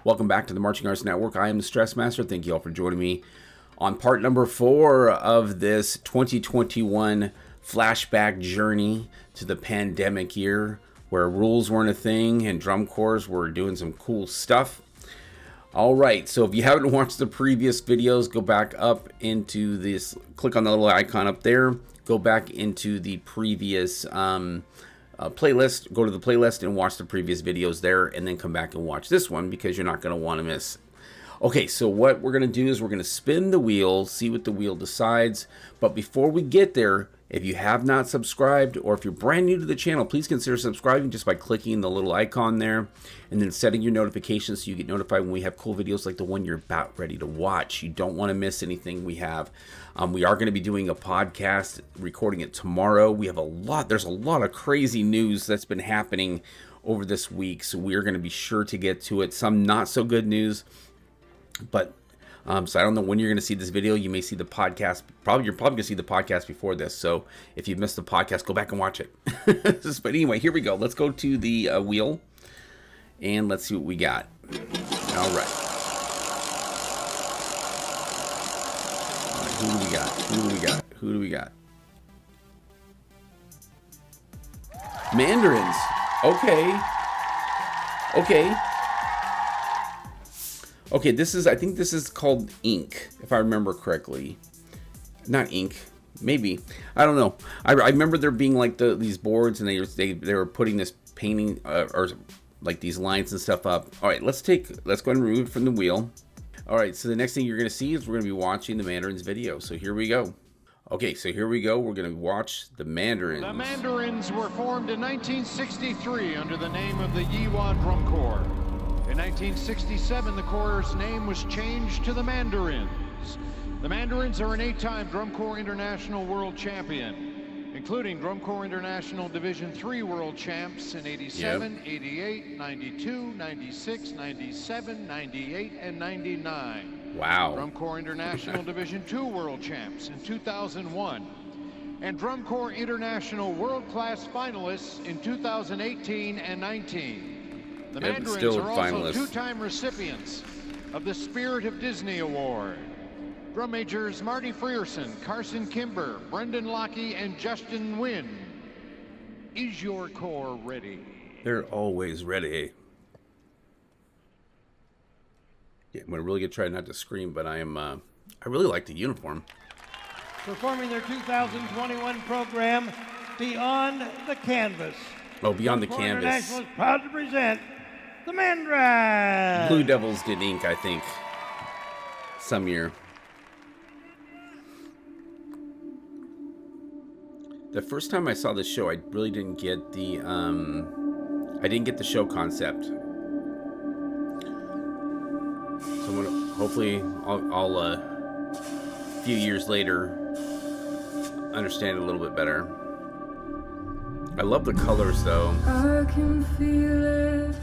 Welcome back to the Marching Arts Network. I am the Stressmaster. Thank you all for joining me on part number 4 of this 2021 flashback journey to the pandemic year, where rules weren't a thing and drum corps were doing some cool stuff. All right, so if you haven't watched the previous videos, go back up into this, click on the little icon up there, go back into the previous playlist, go to the playlist and watch the previous videos there, and then come back and watch this one because you're not going to want to miss. Okay, so what we're going to do is we're going to spin the wheel, see what the wheel decides. But before we get there, if you have not subscribed, or if you're brand new to the channel, please consider subscribing just by clicking the little icon there and then setting your notifications so you get notified when we have cool videos like the one you're about ready to watch. You don't want to miss anything we have. We are going to be doing a podcast, recording it tomorrow. There's a lot of crazy news that's been happening over this week, so we're going to be sure to get to it. Some not so good news, but so I don't know when you're going to see this video. You may see the podcast. You're probably going to see the podcast before this. So if you missed the podcast, go back and watch it. But anyway, here we go. Let's go to the wheel and let's see what we got. All right. Who do we got? Who do we got? Mandarins. Okay. Okay, I think this is called ink, if I remember correctly. Not ink, maybe. I don't know. I remember there being like these boards, and they were putting this painting or like these lines and stuff up. All right, let's go ahead and remove it from the wheel. All right, so the next thing you're going to see is we're going to be watching the Mandarins video. So here we go. Okay, so here we go. We're going to watch the Mandarins. The Mandarins were formed in 1963 under the name of the Yiwa Drum Corps. In 1967, the Corps' name was changed to the Mandarins. The Mandarins are an 8-time Drum Corps International World Champion, including Drum Corps International Division III World Champs in 87, 88, 92, 96, 97, 98, and 99. Wow. Drum Corps International Division II World Champs in 2001. And Drum Corps International World Class Finalists in 2018 and 19. The Mandarins are also 2-time recipients of the Spirit of Disney Award. Drum majors Marty Frierson, Carson Kimber, Brendan Lockey, and Justin Wynn. Is your corps ready? They're always ready. Yeah, I'm gonna really try not to scream, but I really like the uniform. Performing their 2021 program, Beyond the Canvas. Oh, Beyond the Canvas. International is proud to present the Mandarins. Blue Devils did ink, I think, some year. The first time I saw this show, I really didn't get the show concept. So I'm gonna, hopefully I'll a few years later understand it a little bit better. I love the colors though. I can feel it.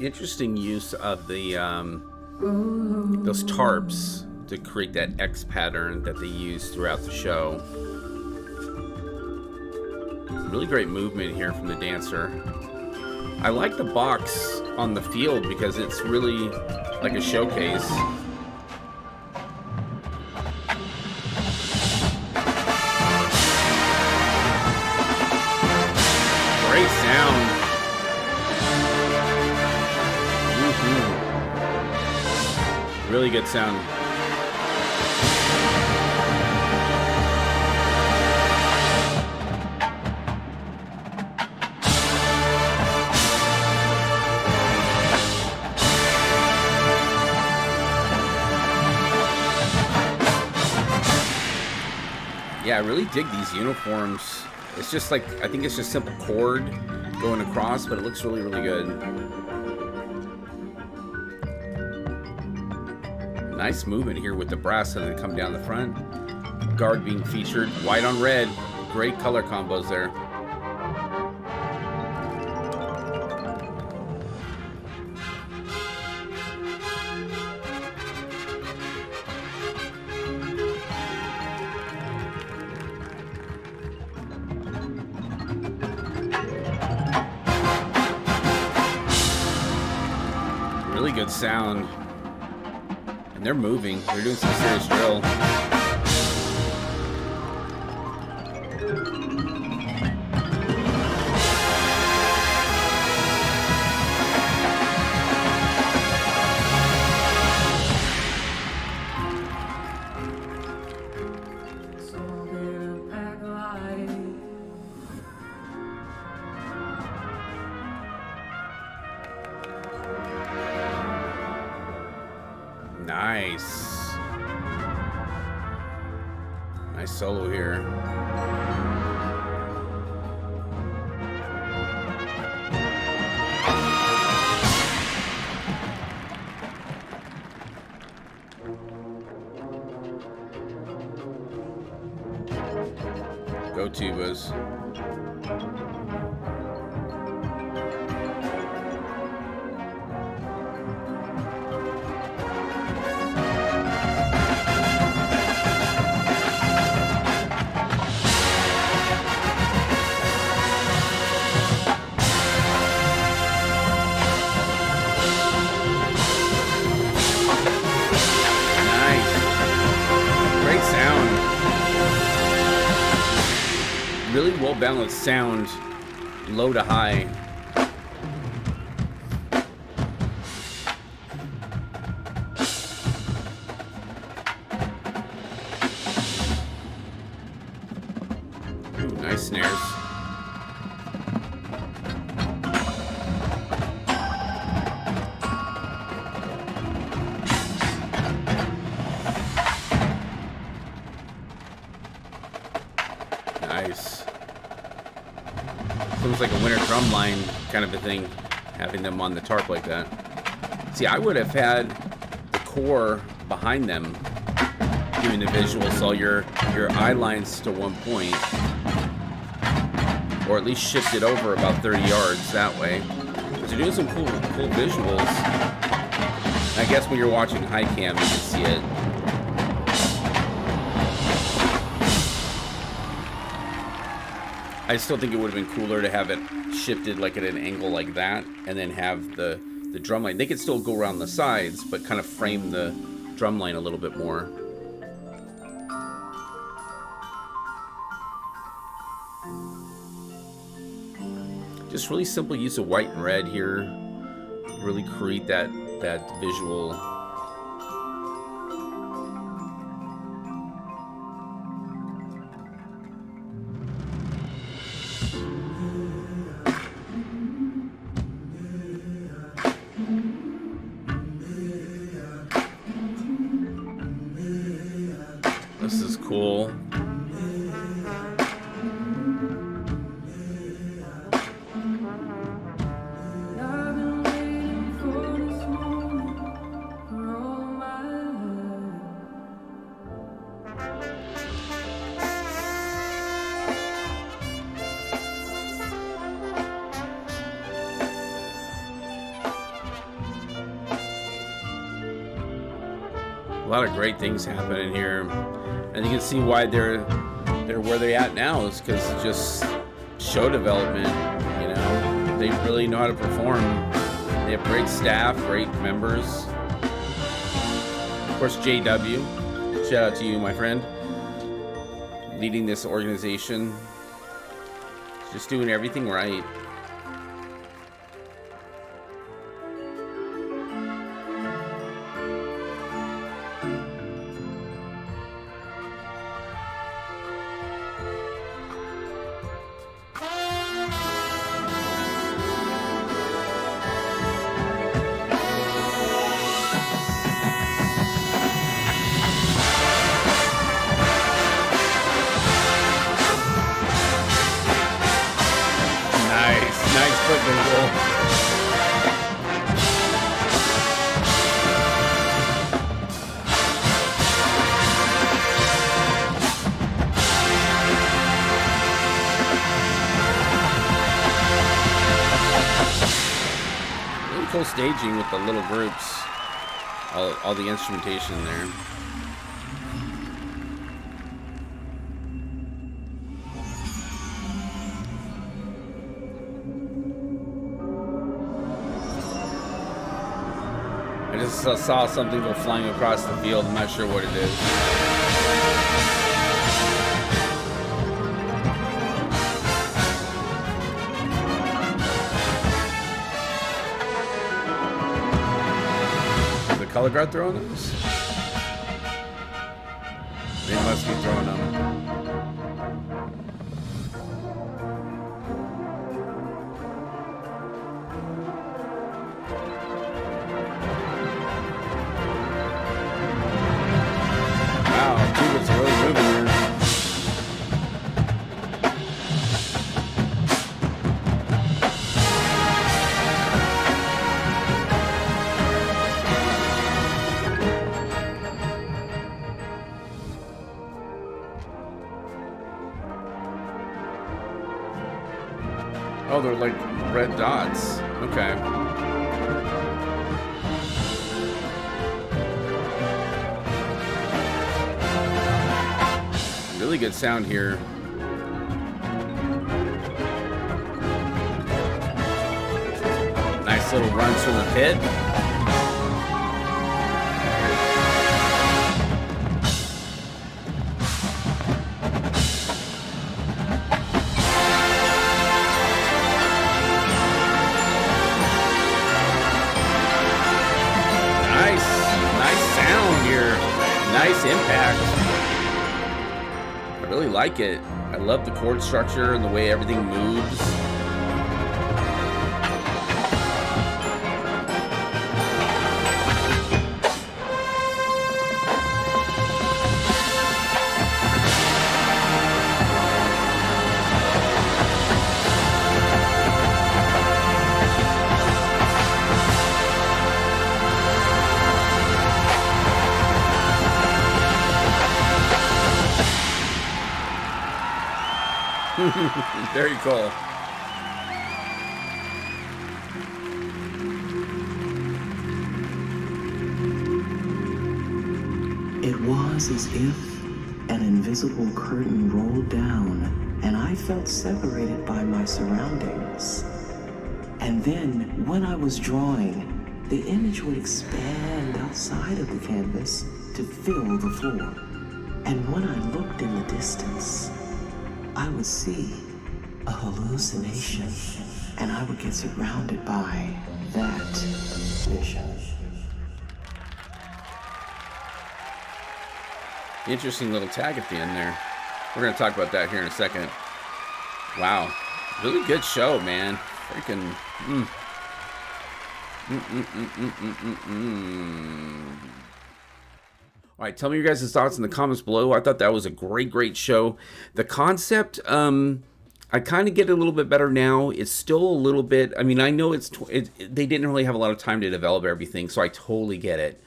Interesting use of the those tarps to create that X pattern that they use throughout the show. Really great movement here from the dancer. I like the box on the field because it's really like a showcase. Great sound. Really good sound. Yeah, I really dig these uniforms. It's just like, I think it's just simple cord going across, but it looks really, really good. Nice movement here with the brass and then come down the front. Guard being featured, white on red. Great color combos there. Really good sound. And they're moving. They're doing some serious drill. Nice. Nice solo here. Go tubas. Really well balanced sound, low to high. Ooh, nice snares. Nice. Looks like a winter drum line kind of a thing, having them on the tarp like that. See, I would have had the core behind them doing the visual, so your eye lines to one point, or at least shift it over about 30 yards that way. But they're doing some cool visuals. I guess when you're watching high cam, you can see it. I still think it would have been cooler to have it shifted like at an angle like that, and then have the drum line. They could still go around the sides, but kind of frame the drum line a little bit more. Just really simple use of white and red here. Really create that visual. This is cool. A lot of great things happening here, and you can see why they're where they're at now is because it's just show development. You know, they really know how to perform. They have great staff, great members. Of course, JW, shout out to you, my friend, leading this organization, just doing everything right. Nice. cool staging with the little groups. All the instrumentation there. I just saw something go flying across the field. I'm not sure what it is. Is the color guard throwing those? They must be throwing them. Oh, they're like red dots. Okay. Really good sound here. Nice little runs from the pit. Nice impact. I really like it. I love the chord structure and the way everything moves. Very cool. It was as if an invisible curtain rolled down and I felt separated by my surroundings. And then, when I was drawing, the image would expand outside of the canvas to fill the floor. And when I looked in the distance, I would see a hallucination, and I would get surrounded by that vision. Interesting little tag at the end there. We're going to talk about that here in a second. Wow. Really good show, man. Freaking... All right, tell me your guys' thoughts in the comments below. I thought that was a great show. The concept, I kind of get it a little bit better now. It's still a little bit, I mean, I know they didn't really have a lot of time to develop everything, so I totally get it.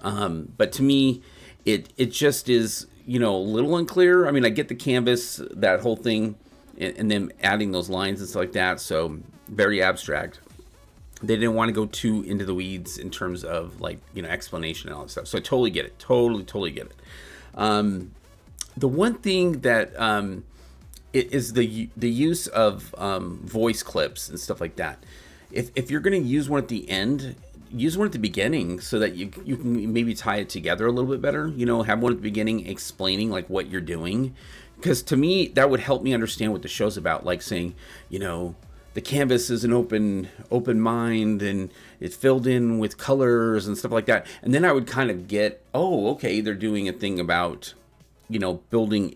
But to me, it just is, you know, a little unclear. I mean, I get the canvas, that whole thing, and then adding those lines and stuff like that, so very abstract. They didn't want to go too into the weeds in terms of, like, you know, explanation and all that stuff. So I totally get it. Totally get it. The one thing that is the use of voice clips and stuff like that. If you're going to use one at the end, use one at the beginning so that you can maybe tie it together a little bit better. You know, have one at the beginning explaining, like, what you're doing. Because to me, that would help me understand what the show's about. Like saying, you know, the canvas is an open mind and it's filled in with colors and stuff like that. And then I would kind of get, oh, okay, they're doing a thing about, you know, building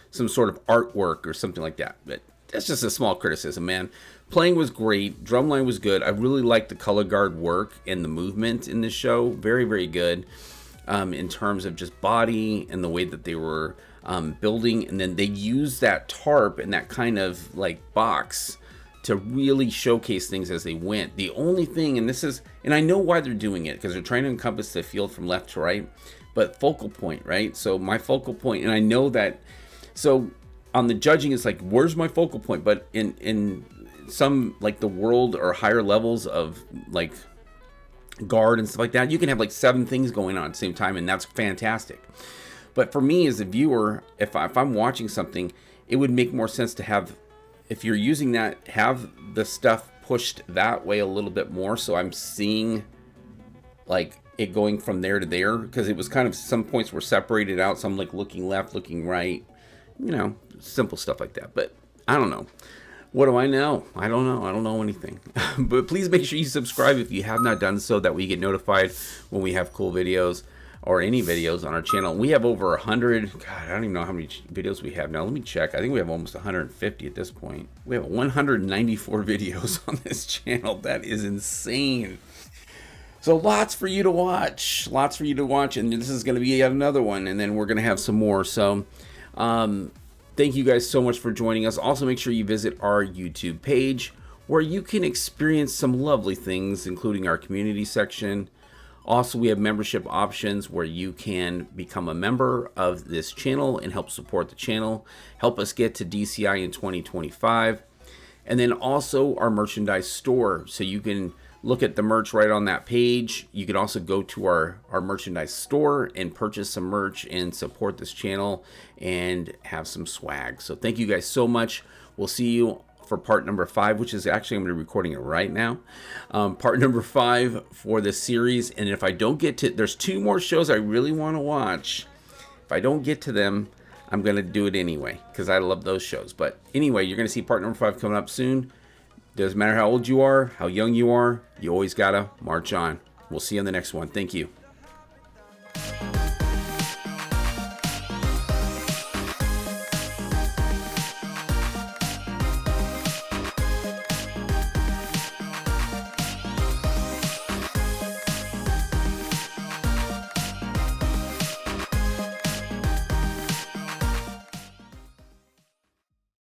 some sort of artwork or something like that. But that's just a small criticism, man. Playing was great. Drumline was good. I really liked the color guard work and the movement in this show. Very good in terms of just body and the way that they were building. And then they used that tarp and that kind of like box to really showcase things as they went. The only thing, and I know why they're doing it, because they're trying to encompass the field from left to right, but focal point, right? So my focal point, and I know that, so on the judging, it's like, where's my focal point? But in some like the world or higher levels of like guard and stuff like that, you can have like 7 things going on at the same time, and that's fantastic. But for me as a viewer, if I'm watching something, it would make more sense to have, if you're using that, have the stuff pushed that way a little bit more, so I'm seeing like it going from there to there, because it was kind of, some points were separated out, some like looking left, looking right, you know, simple stuff like that. But I don't know. What do I know? I don't know anything. But please make sure you subscribe if you have not done so, that way you get notified when we have cool videos or any videos on our channel. We have over 100, God, I don't even know how many videos we have now. Let me check. I think we have almost 150 at this point. We have 194 videos on this channel. That is insane. So lots for you to watch, and this is going to be yet another one, and then we're going to have some more. So thank you guys so much for joining us. Also, make sure you visit our YouTube page, where you can experience some lovely things, including our community section. Also, we have membership options where you can become a member of this channel and help support the channel, help us get to DCI in 2025. And then also our merchandise store, so you can look at the merch right on that page. You can also go to our merchandise store and purchase some merch and support this channel and have some swag. So thank you guys so much. We'll see you for part number 5, which is actually, I'm going to be recording it right now. Part number 5 for this series. And if I don't get to, there's 2 more shows I really want to watch. If I don't get to them, I'm going to do it anyway, because I love those shows. But anyway, you're going to see part number 5 coming up soon. Doesn't matter how old you are, how young you are, you always gotta march on. We'll see you on the next one. Thank you.